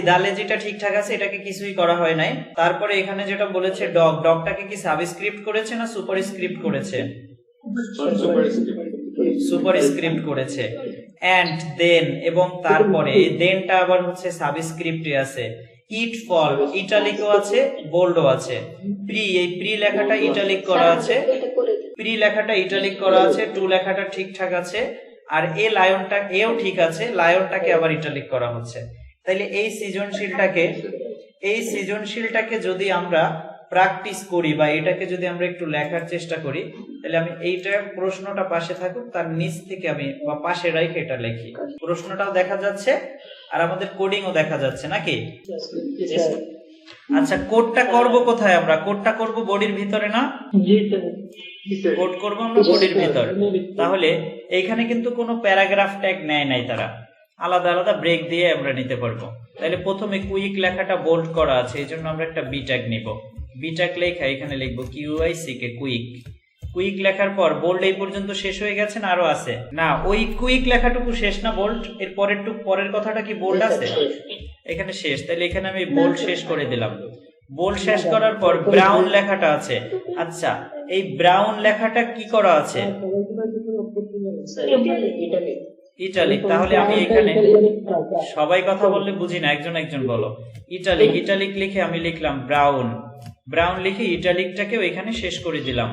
Speaker 1: দা লেজিটা ঠিকঠাক আছে, এটাকে কিছুই করা হয় নাই। তারপরে এখানে যেটা বলেছে ডগটাকে কি সাবস্ক্রিপ্ট করেছে না সুপারস্ক্রিপ্ট করেছে? সুপারস্ক্রিপ্ট করেছে। অ্যান্ড দেন এবং তারপরে এই দেনটা আবার হচ্ছে সাবস্ক্রিপ্টে আছে। ইট ফল ইটালিকও আছে, বোল্ডও আছে। প্রি এই প্রি লেখাটা ইটালিক করা আছে, প্রি লেখাটা ইটালিক করা আছে, টু লেখাটা ঠিকঠাক আছে, আর এ লায়নটা এও ঠিক আছে, লায়নটাকে আবার ইটালিক করা হচ্ছে। তাইলে এই সৃজনশীলটাকে যদি আমরা প্র্যাকটিস করি বা এটাকে যদি আমরা একটু লেখার চেষ্টা করি, তাহলে আমি এইটা প্রশ্নটা পাশে থাকুক, তার নিচ থেকে আমি বা পাশে রেখে এটা লিখি। প্রশ্নটাও দেখা যাচ্ছে আর আমাদের কোডিংও দেখা যাচ্ছে নাকি? আচ্ছা, কোডটা করব কোথায়? আমরা কোডটা করব বডির ভিতরে না? কোড করব আমরা বডির ভিতরে। তাহলে এইখানে কিন্তু কোনো প্যারাগ্রাফ ট্যাগ নেয় নাই তারা, আলাদা আলাদা ব্রেক দিয়ে আমরা নিতে পারবো। তাহলে প্রথমে কুইক লেখাটা বোল্ড করা আছে, এই জন্য আমরা একটা বি ট্যাগ নিব। বি ট্যাগ লেখা এখানে লিখবো QUICK কুইক। কুইক লেখার পর বোল্ড এই পর্যন্ত শেষ হয়ে গেছে না আরো আছে? না, ওই কুইক লেখাটুকু শেষ না বোল্ড, এর পরের কথাটা কি বোল্ড আছে? এখানে শেষ, তাহলে এখানে আমি বোল্ড শেষ করে দিলাম। বোল্ড শেষ করার পর ব্রাউন লেখাটা আছে। আচ্ছা, এই ব্রাউন লেখাটা কি করা আছে? ইটালিক। তাহলে আমি এখানে সবাই কথা বললে বুঝি না, একজন একজন বলো। ইটালিক, ইটালিক লিখে আমি লিখলাম ব্রাউন, ব্রাউন লিখে ইটালিকটাকেও এখানে শেষ করে দিলাম।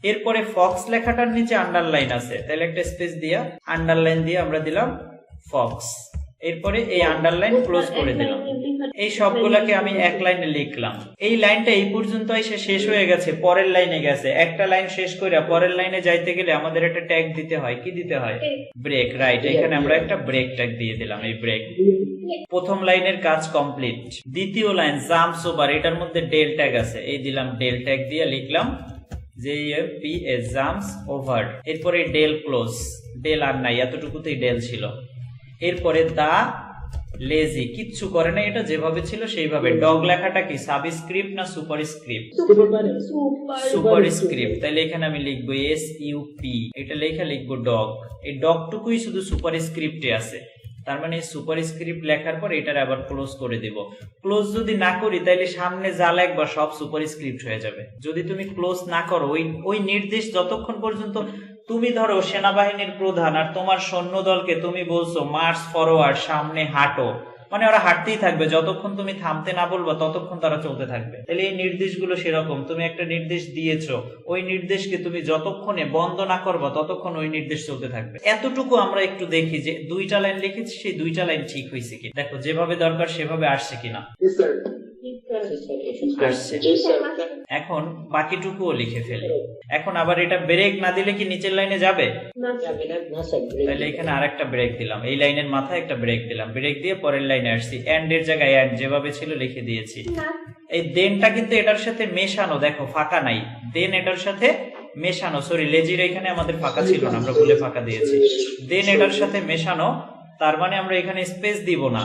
Speaker 1: এরপরে ফক্স লেখাটার নিচে আন্ডারলাইন আছে, তাহলে একটা স্পেস দিয়া আন্ডারলাইন দিয়ে আমরা দিলাম ফক্স। এরপরে এই আন্ডারলাইন ক্লোজ করে দিলাম। এই সবগুলাকে আমি এক লাইনে লিখলাম। এই লাইনটা এই পর্যন্ত এসে শেষ হয়ে গেছে, পরের লাইনে গেছে। একটা লাইন শেষ করে পরের লাইনে যাইতে গেলে আমাদের একটা ট্যাগ দিতে হয়। কি দিতে হয়? ব্রেক। রাইট, এখানে আমরা একটা ব্রেক ট্যাগ দিয়ে দিলাম। এই ব্রেক। প্রথম লাইনের কাজ কমপ্লিট। দ্বিতীয় লাইন জাম্পস ওভার, এটার মধ্যে ডেল ট্যাগ আছে, এই দিলাম ডেল ট্যাগ দিয়ে লিখলাম JUMPS জাম্পস ওভার। এরপরে ডেল ক্লোজ, ডেল আর নাই, এতটুকুতেই ডেল ছিল। এরপরে দা লেজি, কিচ্ছু করে না, এটা যেভাবে ছিল সেইভাবে। ডগ লেখাটা কি সাবস্ক্রিপ্ট না সুপারস্ক্রিপ্ট? সুপারস্ক্রিপ্ট। তাহলে এখানে আমি লিখবো SUP, এটা লেখা লিখবো ডগ। এই ডগটুকুই শুধু সুপারস্ক্রিপ্টে আছে, তার মানে সুপারস্ক্রিপ্ট লেখার পর এটার আবার ক্লোজ করে দিব। ক্লোজ যদি না করি তাহলে সামনে যা লেখবা সব সুপারস্ক্রিপ্ট হয়ে যাবে। যদি তুমি ক্লোজ না করো, ওই নির্দেশ যতক্ষণ পর্যন্ত তুমি ধরো সেনাবাহিনীর প্রধান আর তোমার সৈন্যদলকে তুমি বলছো মার্চ ফরওয়ার্ড, সামনে হাঁটো, মানে ওরা হাঁটতেই থাকবে, যতক্ষণ তুমি থামতে না বলবা ততক্ষণ তারা চলতে থাকবে। তাহলে এই নির্দেশগুলো সেরকম, তুমি একটা নির্দেশ দিয়েছো, ওই নির্দেশকে তুমি যতক্ষণে বন্ধ না করবা ততক্ষণ ওই নির্দেশ চলতে থাকবে। এতটুকু আমরা একটু দেখি যে দুইটা লাইন লিখেছি, সেই দুইটা লাইন ঠিক হয়েছে কি, দেখো যেভাবে দরকার সেভাবে আসছে কিনা। আসছে। এখন বাকিটুকুও লিখে ফেলি। এখন আবার এটা ব্রেক না দিলে কি নিচের লাইনে যাবে? তাহলে এখানে আরেকটা ব্রেক দিলাম, এই লাইনের মাথায় একটা ব্রেক দিলাম, ব্রেক দিয়ে পরের লাইনে আসছি। এন্ড এর জায়গায় এন্ড যেভাবে ছিল লিখে দিয়েছি। এই দেনটা কিন্তু এটার সাথে মেশানো, দেখো ফাঁকা নাই, দেন এটার সাথে মেশানো। সরি, লেজির এখানে আমাদের ফাঁকা ছিল না, আমরা ভুলে ফাঁকা দিয়েছি। দেন এটার সাথে মেশানো, তার মানে আমরা এখানে স্পেস দিব না,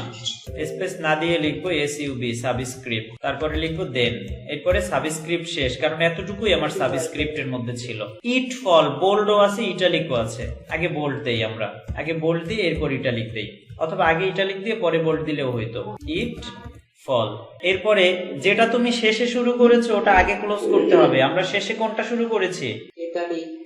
Speaker 1: স্পেস না দিয়ে লিখবো SUB সাবস্ক্রিপ্ট, তারপরে লিখবো দেন, এরপরে সাবস্ক্রিপ্ট শেষ, কারণ এতটুকুই আমার সাবস্ক্রিপ্টের মধ্যে ছিল। ইট ফল, বোল্ডও আছে ইটালিকও আছে। আগে বোল্ড দেই, আমরা আগে বোল্ড দিই এরপর ইটালিক দেই, অথবা আগে ইটালিক দিয়ে পরে বোল্ড দিলেও হইতো। ইট ফল। এরপরে যেটা তুমি শেষে শুরু করেছো ওটা আগে ক্লোজ করতে হবে। আমরা শেষে কোনটা শুরু করেছি?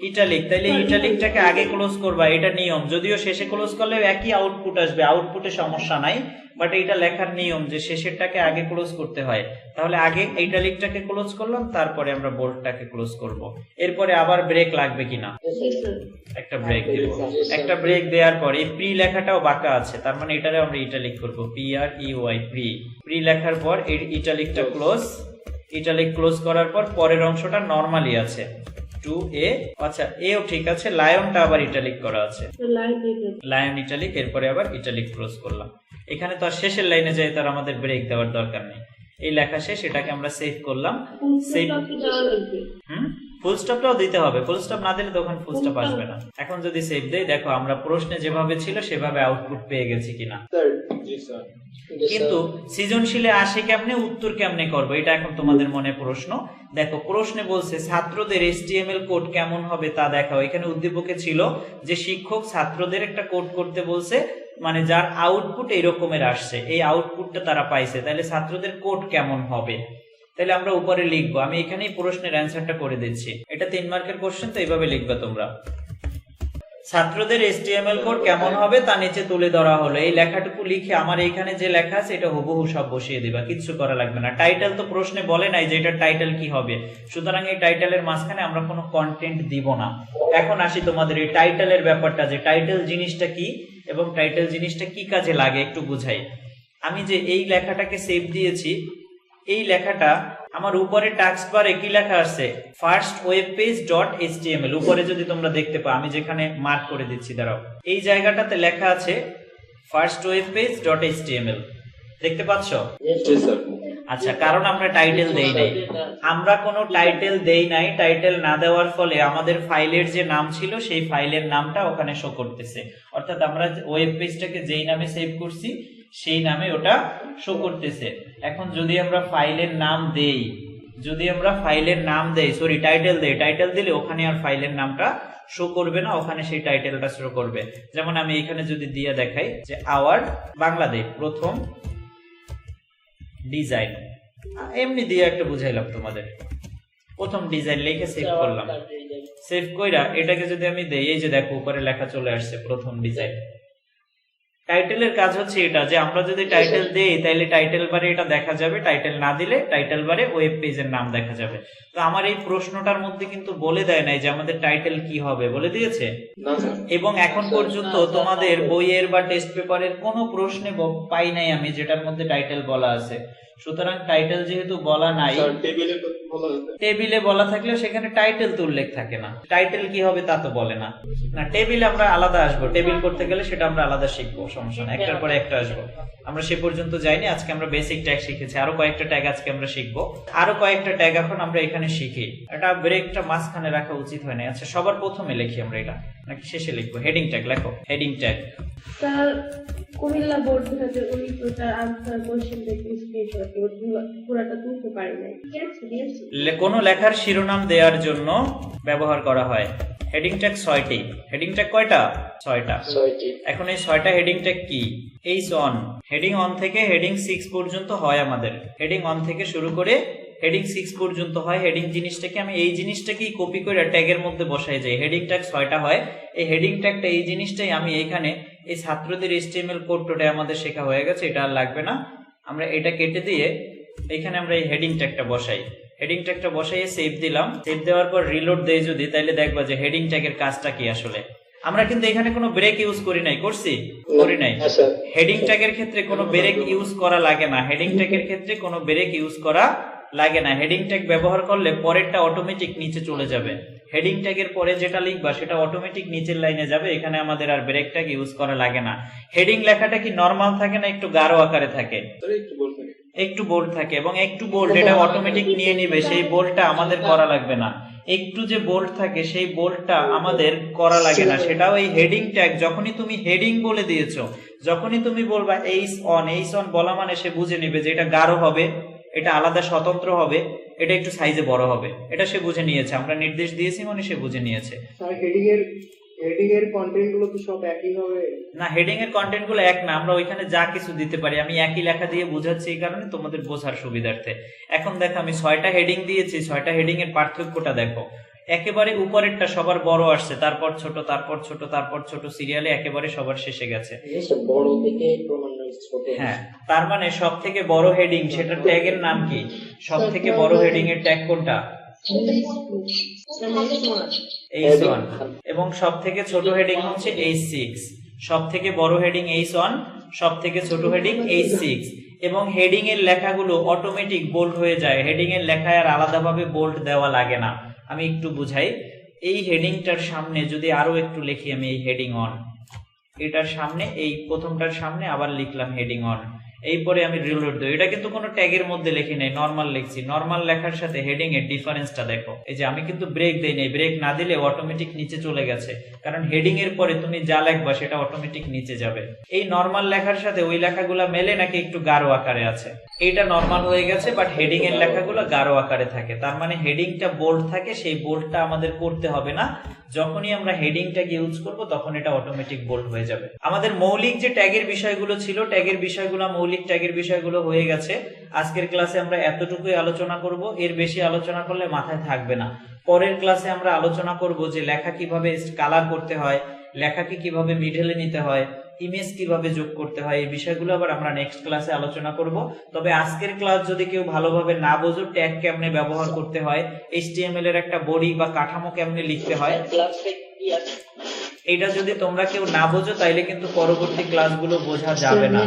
Speaker 1: ইটালিক। তাইলে ইটালিকটাকে আগে ক্লোজ করবা, এটা নিয়ম। যদিও শেষে ক্লোজ করলে একই আউটপুট আসবে, আউটপুটে সমস্যা নাই, বাট এটা লেখার নিয়ম যে শেষেরটাকে আগে ক্লোজ করতে হয়। তাহলে আগে ইটালিকটাকে ক্লোজ করলাম, তারপরে আমরা বোল্ডটাকে ক্লোজ করব। এরপরে আবার ব্রেক লাগবে কিনা? একটা ব্রেক দিব। একটা ব্রেক দেওয়ার পর এই প্রি লেখাটাও বাঁকা আছে, তার মানে এটারে আমরা ইটালিক করব, PREY প্রি। প্রি লেখার পর এই ইটালিকটা ক্লোজ, ইটালিক ক্লোজ করার পর পরের অংশটা নরমালি আছে 2A। আচ্ছা, এও ঠিক আছে, লায়নটা আবার ইটালিক করা আছে, লায়ন ইটালিক, এরপরে আবার ইটালিক ক্লোজ করলাম। এখানে তো আর শেষের লাইনে যাই তার আমাদের ব্রেক দেওয়ার দরকার নেই। এই লেখা শেষ, এটাকে আমরা সেভ করলাম। সেভ, ফুল স্টপটাও দিতে হবে, ফুল স্টপ না দিলে তখন ফুল স্টপ আসবে না। এখন যদি সেভ দেই, দেখো আমরা প্রশ্নে যেভাবে ছিল সেভাবে আউটপুট পেয়ে গেছি কিনা। কিন্তু সৃজনশীলে আসে কেমনে, উত্তর কেমনে করবো, এটা এখন তোমাদের মনে প্রশ্ন। দেখো প্রশ্নে বলছে ছাত্রদের HTML কোড কেমন হবে তা দেখাও। এখানে উদ্দীপকে ছিল যে শিক্ষক ছাত্রদের একটা কোড করতে বলছে, মানে যার আউটপুট এই রকমের আসছে, এই আউটপুটটা তারা পাইছে, তাহলে ছাত্রদের কোড কেমন হবে। তাহলে আমরা উপরে লিখবো। আমি এখানেই প্রশ্নের অ্যান্সারটা করে দিচ্ছি। এটা 3 মার্কের কোশ্চেন, তো এইভাবে লিখবে তোমরা। ছাত্রদের HTML কোড কেমন হবে তা নিচে তুলে ধরা হলো। এই লেখাটুকু লিখে আমার এখানে যে লেখা আছে এটা হুবহু সব বসিয়ে দিবা, কিচ্ছু করা লাগবে না। টাইটেল তো প্রশ্নে বলে নাই যে এটা টাইটেল কি হবে, সুতরাং এই টাইটেলের মাঝখানে আমরা কোনো কন্টেন্ট দিব না। এখন আসি তোমাদের এই টাইটেলের ব্যাপারটা, যে টাইটেল জিনিসটা কি এবং টাইটেল জিনিসটা কি কাজে লাগে একটু বুঝাই। আমি যে এই লেখাটাকে সেভ দিয়েছি, এই লেখাটা আমার উপরে টাস্ক বারে কি লেখা আছে, first web page dot HTML. উপরে যদি তোমরা দেখতে পাও, আমি যেখানে মার্ক করে দিচ্ছি, দাঁড়াও, এই জায়গাটাতে লেখা আছে first web page dot HTML. দেখতে পাচ্ছ? আচ্ছা, কারণ আমরা টাইটেল দেই নাই, আমরা কোনো টাইটেল দেই নাই। টাইটেল না দেওয়ার ফলে আমাদের ফাইলের যে নাম ছিল সেই ফাইলের নামটা ওখানে শো করতেছে, অর্থাৎ আমরা ওয়েব পেজটাকে যেই নামে সেভ করছি সেই নামে ওটা শো করতেছে। এখন যদি আমরা ফাইলের নাম দেই, সরি টাইটেল দেই, টাইটেল দিলে ওখানে আর ফাইলের নামটা শো করবে না, ওখানে সেই টাইটেলটা শো করবে। যেমন আমি এখানে যদি দিয়ে দেখাই যে আওয়ার বাংলাদেশ প্রথম ডিজাইন, এমনি দিয়ে একটা বুঝাইলাম তোমাদের, প্রথম ডিজাইন লিখে সেভ করলাম। সেভ কইরা এটাকে যদি আমি দেই, এই যে দেখো উপরে লেখা চলে আসছে প্রথম ডিজাইন। টাইটেলের কাজ হচ্ছে এটা, যে আমরা যদি টাইটেল দেই তাহলে টাইটেল বারে এটা দেখা যাবে, টাইটেল না দিলে টাইটেল বারে ওয়েব পেজের নাম দেখা যাবে। তো আমার এই প্রশ্নটার মধ্যে কিন্তু বলে দেয় নাই যে আমাদের টাইটেল কি হবে, বলে দিয়েছে? এবং এখন পর্যন্ত তোমাদের বইয়ের বা টেস্ট পেপারের কোনো প্রশ্নে পাই নাই আমি যেটার মধ্যে টাইটেল বলা আছে। সুতরাং টাইটেল যেহেতু বলা নাই, টেবিলে বলা থাকলেও সেখানে টাইটেল তো উল্লেখ থাকে না, টাইটেল কি হবে তা তো বলে না। না, টেবিলে আমরা আলাদা আসবো, টেবিল করতে গেলে সেটা আমরা আলাদা শিখবো, সমস্যা না, একটার পরে একটা আসবো। আমরা সে পর্যন্ত যাইনি, আজকে আমরা বেসিক ট্যাগ শিখেছি, আরো কয়েকটা ট্যাগ আজকে আমরা শিখবো, আরো কয়েকটা ট্যাগ এখন আমরা এখানে শিখি। এটা ব্রেকটা মাঝখানে রাখা উচিত হয় না। আচ্ছা, সবার প্রথমে লিখি আমরা এটা, নাকি শেষে লিখবো? হেডিং ট্যাগ লেখো, heading tag.
Speaker 4: Sir, Comilla board 2019 answer question দেখে স্ক্রিনশট পুরোটা তুলতে পারি নাই।
Speaker 1: কোনো লেখার শিরোনাম দেওয়ার জন্য ব্যবহার করা হয়। হেডিং ট্যাগ 6টি। হেডিং ট্যাগ কয়টা? 6টা। এখন এই 6টা হেডিং ট্যাগ কি? এইচ অন, হেডিং 1 থেকে হেডিং 6 পর্যন্ত হয় আমাদের। হেডিং 1 থেকে শুরু করে হেডিং 6 পর্যন্ত হয়। হেডিং জিনিসটাকে আমি এই জিনিসটাকেই কপি করে ট্যাগের মধ্যে বসাই যাই। হেডিং ট্যাগ 6টা হয়। এই হেডিং ট্যাগটা এই জিনিসটাই আমি এইখানে এই ছাত্রদের HTML কোডটা আমাদের শেখা হয়ে গেছে, এটা আর লাগবে না। আমরা এটা কেটে দিয়ে এখানে আমরা এই হেডিং ট্যাগটা বসাই। হেডিং ট্যাগটা বসাইয়ে সেভ দিলাম। সেভ দেওয়ার পর রিলোড দেই যদি, তাহলে দেখবা যে হেডিং ট্যাগের কাজটা কি আসলে। আমরা কিন্তু এখানে কোনো ব্রেক ইউজ করি নাই, করছি? করি নাই। হেডিং ট্যাগের ক্ষেত্রে কোনো ব্রেক ইউজ করা লাগে না। হেডিং ট্যাগের ক্ষেত্রে কোনো ব্রেক ইউজ করা লাগে না। হেডিং ট্যাগ ব্যবহার করলে পরেরটা অটোমেটিক নিচে চলে যাবে। হেডিং ট্যাগের পরে যেটা লিখবা সেটা অটোমেটিক নিচের লাইনে যাবে, এখানে আমাদের আর ব্রেক ট্যাগ ইউজ করা লাগে না। হেডিং লেখাটা কি নরমাল থাকে না একটু গাঢ় আকারে থাকে? একটু বোল্ড থাকে, এবং একটু বোল্ড এটা অটোমেটিক নিয়ে নিবে, সেই বোল্ডটা আমাদের করা লাগবে না। একটু যে বোল্ড থাকে সেই বোল্ডটা আমাদের করা লাগে না, সেটাও এই হেডিং ট্যাগ। যখনই তুমি হেডিং বলে দিয়েছো, যখনই তুমি বলবা এইচ অন বলা মানে সে বুঝে নিবে যে এটা গাঢ় হবে, এটা আলাদা স্বতন্ত্র হবে, এটা একটু সাইজে বড় হবে, এটা সে বুঝে নিয়েছে। আমরা নির্দেশ দিয়েছি মানে সে বুঝে নিয়েছে।
Speaker 2: স্যার, হেডিং এর কন্টেন্ট গুলো কি সব একই হবে?
Speaker 1: না, হেডিং এর কন্টেন্ট গুলো এক না, আমরা ওইখানে যা কিছু দিতে পারি। আমি একই লেখা দিয়ে বুঝাচ্ছি এই কারণে তোমাদের বোঝার সুবিধার্থে। এখন দেখো আমি 6টা হেডিং দিয়েছি, 6টা হেডিং এর পার্থক্যটা দেখো। একেবারে উপরেরটা সবার বড় আসছে, তারপর ছোট, তারপর ছোট, তারপর ছোট, সিরিয়ালে একেবারে সবার শেষে গেছে।
Speaker 2: বড় থেকে ক্রমান্বয়ে ছোট।
Speaker 1: হ্যাঁ, তার মানে সব থেকে বড় হেডিং সেটা ট্যাগের নাম কি? সব থেকে বড় হেডিং এর ট্যাগ কোনটা? H1। এবং সব থেকে ছোট হেডিং হচ্ছে H6। সব থেকে বড় হেডিং H1, সব থেকে ছোট হেডিং H6। এবং হেডিং এর লেখাগুলো অটোমেটিক বোল্ড হয়ে যায়। হেডিং এর লেখায় আর আলাদাভাবে বোল্ড দেওয়া লাগে না। আমি একটু বুঝাই। এই হেডিংটার সামনে যদি আরো একটু লিখি, আমি এই হেডিং অন, এটার সামনে এই প্রথমটার সামনে আবার লিখলাম হেডিং অন, এই পরে আমি রিলোড দেব। এটা কিন্তু কোনো ট্যাগের মধ্যে লিখি নাই, নরমাল লিখছি। নরমাল লেখার সাথে হেডিং এর ডিফারেন্সটা দেখো। এই যে আমি কিন্তু ব্রেক দেই নাই, ব্রেক না দিলে অটোমেটিক নিচে চলে গেছে, কারণ হেডিং এর পরে তুমি যা লিখবা সেটা অটোমেটিক নিচে যাবে। এই নরমাল লেখার সাথে ওই লেখাগুলা মেলে নাকি একটু গাঢ় আকারে আছে? এটা নরমাল হয়ে গেছে, বাট হেডিং এর লেখাগুলো গাঢ় আকারে থাকে। তার মানে হেডিংটা বোল্ড থাকে, সেই বোল্ডটা আমাদের করতে হবে না। যখনই আমরা হেডিংটাকে ইউজ করব তখন এটা অটোমেটিক বোল্ড হয়ে যাবে। আমাদের মৌলিক যে ট্যাগের বিষয়গুলো ছিল, ট্যাগের বিষয়গুলো, মৌলিক ট্যাগের বিষয়গুলো হয়ে গেছে। আজকের ক্লাসে আমরা এতটুকুই আলোচনা করব, এর বেশি আলোচনা করলে মাথায় থাকবে না। পরের ক্লাসে আমরা আলোচনা করব যে লেখা কিভাবে কালার করতে হয়, লেখাকে কিভাবে মিডলে নিতে হয়, ইমেজ কিভাবে যোগ করতে হয়, এই বিষয়গুলো আবার আমরা নেক্সট ক্লাসে আলোচনা করব। তবে আজকের ক্লাস যদি কেউ ভালোভাবে না বোঝো, ট্যাগ কেমনে ব্যবহার করতে হয়, HTML এর একটা বডি বা কাঠামো কেমনে লিখতে হয়, এটা যদি তোমরা কেউ না বোঝো তাইলে কিন্তু পরবর্তী ক্লাসগুলো বোঝা যাবে না।